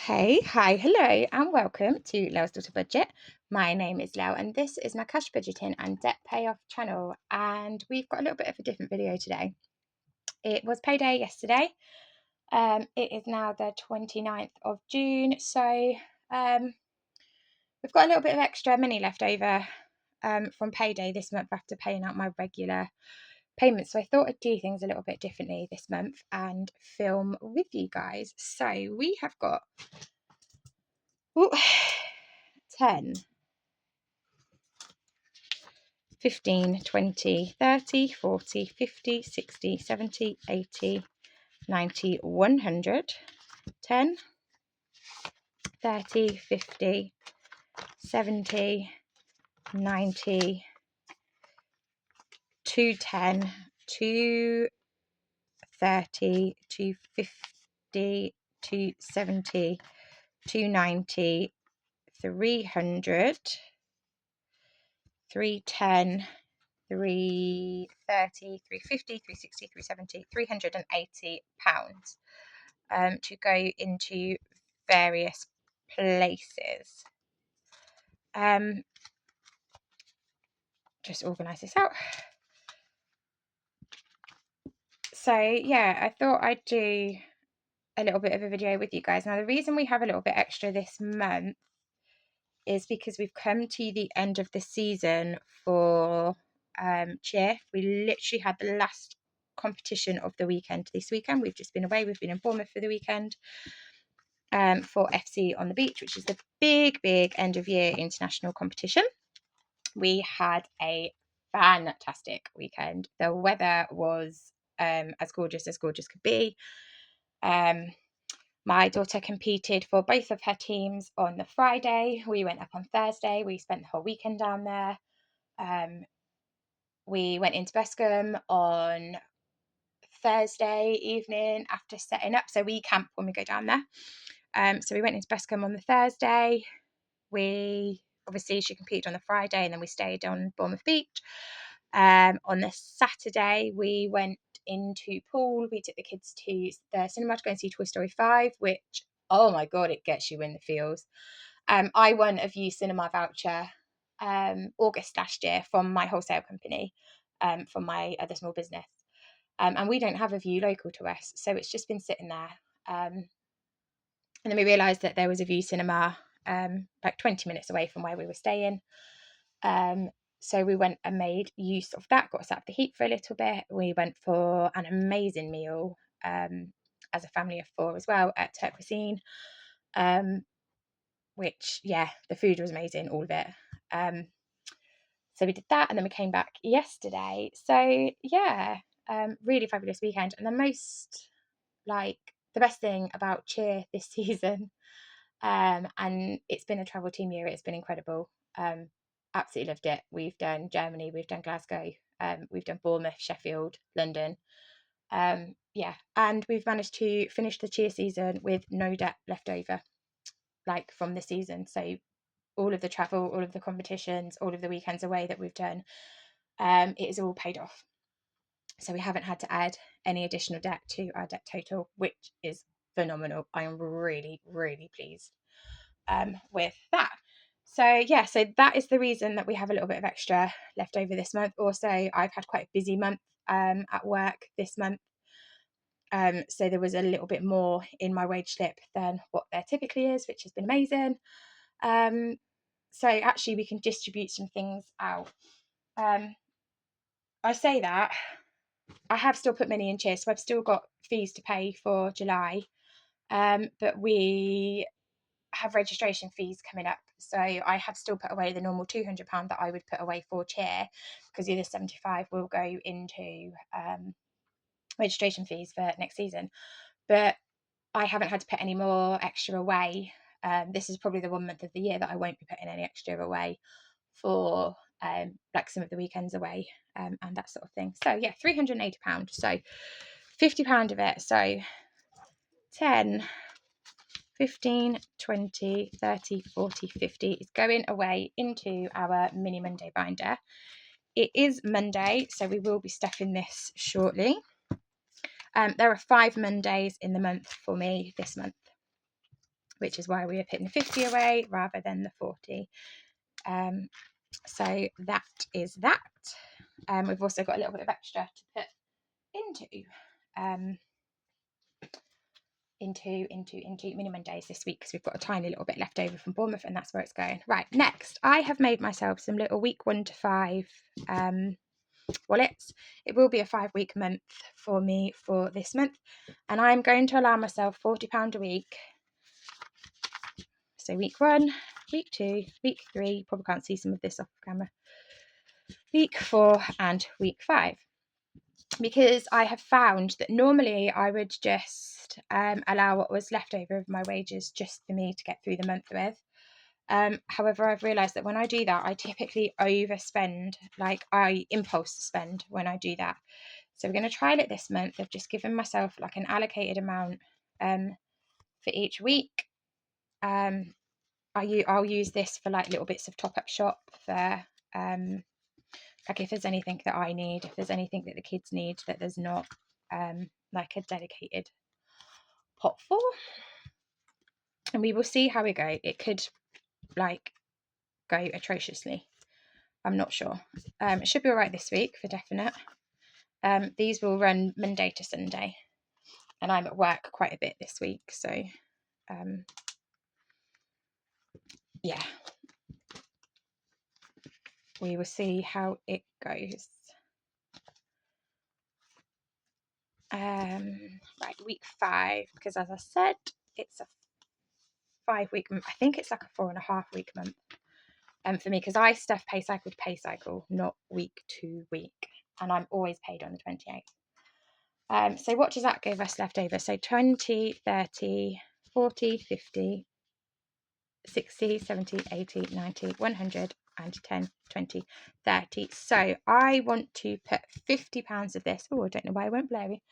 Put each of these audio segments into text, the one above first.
Hey, hi, hello, and welcome to Leo's Daughter Budget. My name is Leo, and this is my cash budgeting and debt payoff channel. And we've got a little bit of a different video today. It was payday yesterday. It is now the 29th of June, so we've got a little bit of extra money left over from payday this month after paying out my regular payments. So I thought I'd do things a little bit differently this month and film with you guys. So we have got 10, 15, 20, 30, 40, 50, 60, 70, 80, 90, 100, 10, 30, 50, 70, 90, 210, 230, 250, 270, 290, 300, 310, 330, 350, 360, 370, £380 to go into various places. Just organise this out. So yeah, I thought I'd do a little bit of a video with you guys. Now the reason we have a little bit extra this month is because we've come to the end of the season for cheer. We literally had the last competition of the weekend this weekend. We've just been away. We've been in Bournemouth for the weekend for FC on the Beach, which is the big end of year international competition. We had a fantastic weekend. The weather was as gorgeous could be. My daughter competed for both of her teams on the Friday. We went up on Thursday. We spent the whole weekend down there. We went into Bescombe on Thursday evening after setting up. So we camp when we go down there. So we went into Bescombe on the Thursday. She competed on the Friday, and then we stayed on Bournemouth Beach. On the Saturday, we went into Poole. We took the kids to the cinema to go and see Toy Story 5, which, oh my God, it gets you in the feels. I won a View Cinema voucher August last year from my wholesale company, from my other small business. And we don't have a View local to us, so it's just been sitting there. And then we realised that there was a View Cinema like 20 minutes away from where we were staying. So we went and made use of that, got us out of the heat for a little bit. We went for an amazing meal as a family of 4 as well at Turk Cuisine, which, yeah, the food was amazing, all of it. So we did that, and then we came back yesterday. So yeah, really fabulous weekend. And the best thing about cheer this season, and it's been a travel team year, it's been incredible. Absolutely loved it. We've done Germany, we've done Glasgow, we've done Bournemouth, Sheffield, London. And we've managed to finish the cheer season with no debt left over, like from the season. So all of the travel, all of the competitions, all of the weekends away that we've done, it is all paid off. So we haven't had to add any additional debt to our debt total, which is phenomenal. I am really pleased with that. So that is the reason that we have a little bit of extra left over this month. Also, I've had quite a busy month at work this month. So there was a little bit more in my wage slip than what there typically is, which has been amazing. So actually we can distribute some things out. I say that I have still put money in cheer, so I've still got fees to pay for July. But we have registration fees coming up, so I have still put away the normal £200 that I would put away for cheer, because the other 75 will go into registration fees for next season. But I haven't had to put any more extra away. This is probably the 1 month of the year that I won't be putting any extra away for like some of the weekends away and that sort of thing. So yeah, £380. So £50 of it. So 10, 15, 20, 30, 40, 50 is going away into our mini Monday binder. It is Monday, so we will be stuffing this shortly. There are 5 Mondays in the month for me this month. which is why we are putting the 50 away rather than the 40. So that is that. We've also got a little bit of extra to put into minimum days this week because we've got a tiny little bit left over from Bournemouth, and that's where it's going. Right, next, I have made myself some little week 1 to 5 wallets. It will be a 5-week month for me for this month, and I'm going to allow myself £40 a week. So week 1, week 2, week 3, probably can't see some of this off camera, week 4 and week 5. Because I have found that normally I would just allow what was left over of my wages just for me to get through the month with. However, I've realised that when I do that, I typically overspend, like I impulse spend when I do that. So we're going to trial it this month. I've just given myself like an allocated amount for each week. I'll use this for like little bits of top-up shop for like if there's anything that I need, if there's anything that the kids need that there's not like a dedicated pot for. And we will see how we go. It could like go atrociously. I'm not sure. It should be all right this week for definite. These will run Monday to Sunday, and I'm at work quite a bit this week, so yeah, we will see how it goes. Right, week 5, because as I said, it's a 5-week month. I think it's like a 4.5-week month for me, because I stuff pay cycle to pay cycle, not week to week, and I'm always paid on the 28th. So what does that give us left over? So 20, 30, 40, 50, 60, 70, 80, 90, 100, and 10, 20, 30. So I want to put £50 of this. Oh, I don't know why I won't blurry.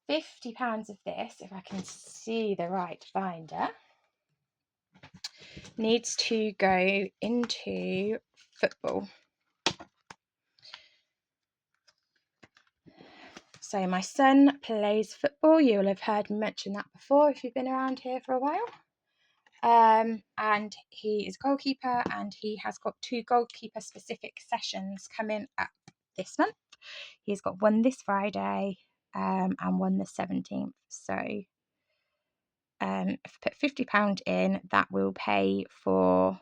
£50 of this, if I can see the right binder, needs to go into football. So my son plays football. You'll have heard me mention that before if you've been around here for a while. And he is goalkeeper, and he has got 2 goalkeeper specific sessions coming up this month. He's got one this Friday and one the 17th. So if I put £50 in, that will pay for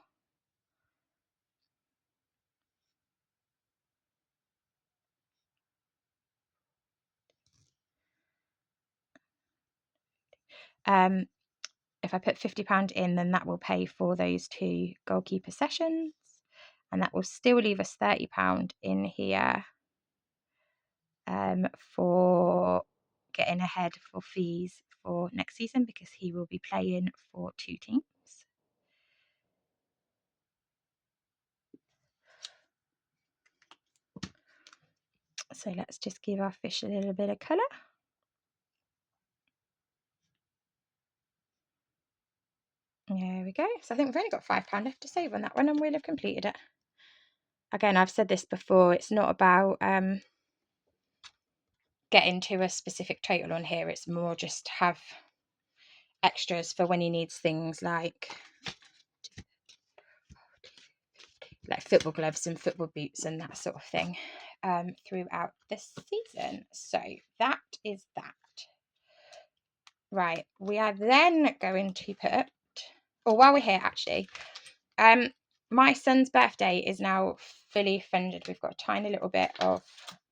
if I put £50 in, then that will pay for those 2 goalkeeper sessions, and that will still leave us £30 in here for getting ahead for fees for next season, because he will be playing for 2 teams. So let's just give our fish a little bit of colour. There we go. So I think we've only got £5 left to save on that one, and we'll have completed it. Again, I've said this before, it's not about getting to a specific total on here. It's more just have extras for when he needs things like football gloves and football boots and that sort of thing throughout the season. So that is that. Right, we are then going to put, or while we're here actually, my son's birthday is now fully funded. We've got a tiny little bit of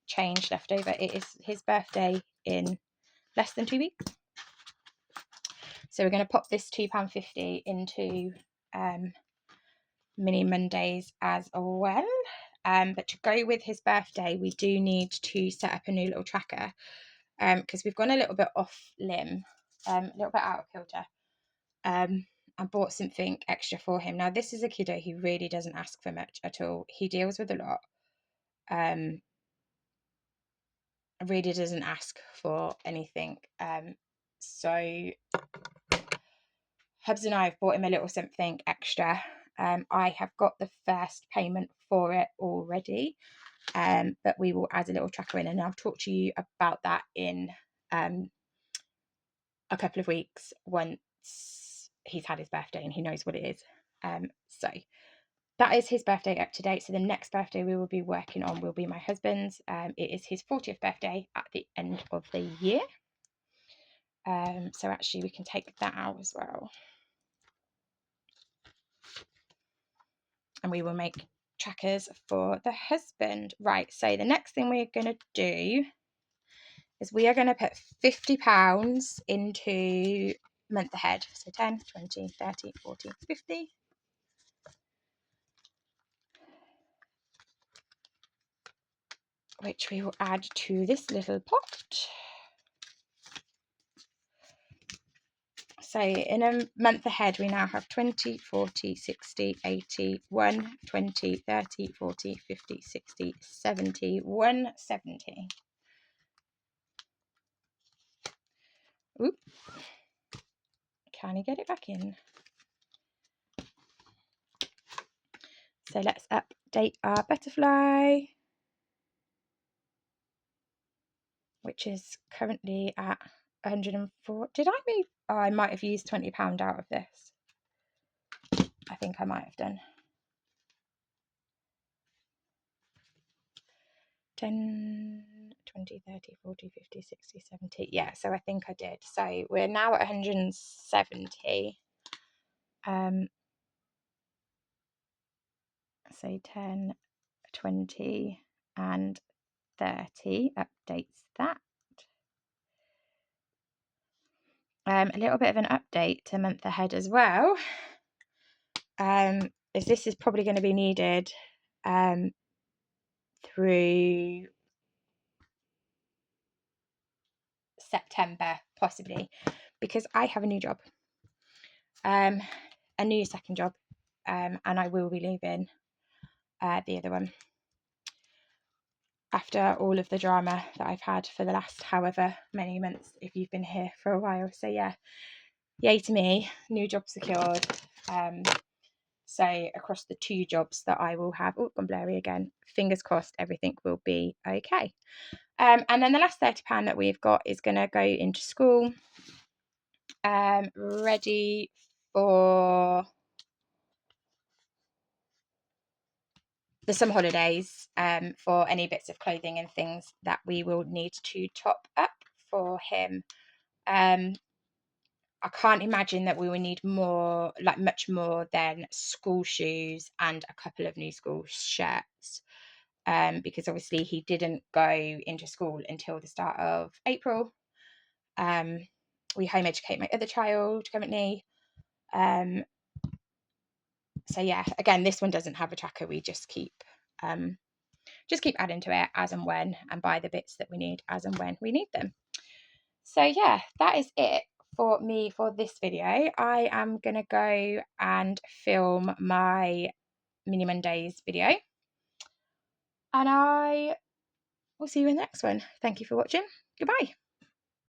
change left over. It is his birthday in less than 2 weeks. So we're going to pop this £2.50 into Mini Mondays as well. But to go with his birthday, we do need to set up a new little tracker because we've gone a little bit off limb, a little bit out of kilter. I bought something extra for him. Now, this is a kiddo who really doesn't ask for much at all. He deals with a lot. Really doesn't ask for anything. So Hubs and I have bought him a little something extra. I have got the first payment for it already, but we will add a little tracker in, and I'll talk to you about that in a couple of weeks once he's had his birthday and he knows what it is. So that is his birthday up to date. So the next birthday we will be working on will be my husband's. It is his 40th birthday at the end of the year. So actually we can take that out as well. And we will make trackers for the husband. Right, so the next thing we're going to do is we are going to put £50 into month ahead. So 10, 20, 30, 40, 50. Which we will add to this little pot. So in a month ahead, we now have 20, 40, 60, 80, 1, 20, 30, 40, 50, 60, 70, 170. Oop. Can I get it back in? So let's update our butterfly, which is currently at 104. Did I move? Oh, I might have used £20 out of this. I think I might have done. 10, 20, 30, 40, 50, 60, 70. Yeah, so I think I did. So we're now at 170. So 10, 20, and 30 updates that. A little bit of an update to month ahead as well, as this is probably going to be needed through September, possibly, because I have a new job, a new second job, and I will be leaving the other one after all of the drama that I've had for the last however many months, if you've been here for a while. So yeah, yay to me, new job secured. So across the 2 jobs that I will have, oh, gone blurry again, fingers crossed everything will be okay. And then the last £30 that we've got is going to go into school, ready for the summer holidays, for any bits of clothing and things that we will need to top up for him. I can't imagine that we will need more, like much more than school shoes and a couple of new school shirts, because obviously he didn't go into school until the start of April. We home educate my other child currently. So yeah, again, this one doesn't have a tracker. We just keep adding to it as and when, and buy the bits that we need as and when we need them. So yeah, that is it for me for this video. I am going to go and film my Mini Mondays video, and I will see you in the next one. Thank you for watching. Goodbye.